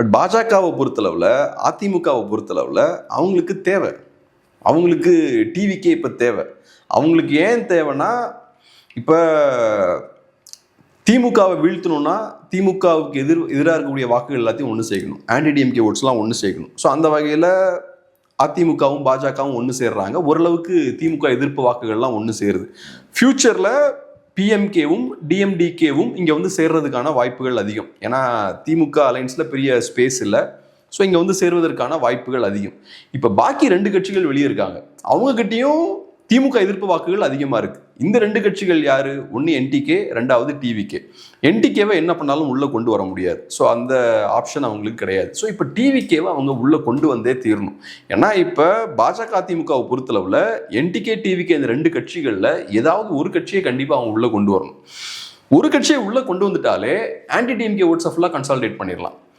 But பாஜகவை பொறுத்தளவில், அதிமுகவை பொறுத்தளவில் அவங்களுக்கு தேவை, அவங்களுக்கு டிவிக்கே இப்போ தேவை. அவங்களுக்கு ஏன் தேவைன்னா, இப்போ திமுகவை வீழ்த்தணும்னா திமுகவுக்கு எதிராக இருக்கக்கூடிய வாக்குகள் எல்லாத்தையும் ஒன்று சேர்க்கணும், ஆன்டிடிஎம்கே ஓட்ஸ்லாம் ஒன்று சேர்க்கணும். ஸோ அந்த வகையில் அதிமுகவும் பாஜகவும் ஒன்று சேர்றாங்க. ஓரளவுக்கு திமுக எதிர்ப்பு வாக்குகள்லாம் ஒன்று சேருது. ஃபியூச்சரில் பிஎம்கேவும் டிஎம்டிகேவும் இங்கே வந்து சேர்றதுக்கான வாய்ப்புகள் அதிகம். ஏன்னா திமுக அலைன்ஸில் பெரிய ஸ்பேஸ் இல்லை. ஸோ இங்கே வந்து சேர்வதற்கான வாய்ப்புகள் அதிகம். இப்போ பாக்கி 2 கட்சிகள் வெளியே இருக்காங்க, அவங்ககிட்டையும் திமுக எதிர்ப்பு வாக்குகள் அதிகமாக இருக்குது. இந்த 2 கட்சிகள் யார்? ஒன்று என்டிகே, 2வது டிவிகே. என்டிகேவை என்ன பண்ணாலும் உள்ளே கொண்டு வர முடியாது. ஸோ அந்த ஆப்ஷன் அவங்களுக்கு கிடையாது. ஸோ இப்போ டிவிகேவை அவங்க உள்ளே கொண்டு வந்தே தீரணும். ஏன்னா இப்போ பாஜக அதிமுகவை பொறுத்தளவில் என்டிகே டிவிகே இந்த 2 கட்சிகளில் ஏதாவது ஒரு கட்சியை கண்டிப்பாக அவங்க உள்ளே கொண்டு வரணும். ஒரு கட்சியை உள்ளே கொண்டு வந்துட்டாலே ஆன்டி டிஎம்கே ஓட்ஸை ஃபுல்லாக கன்சாலிடேட் பண்ணிடலாம்.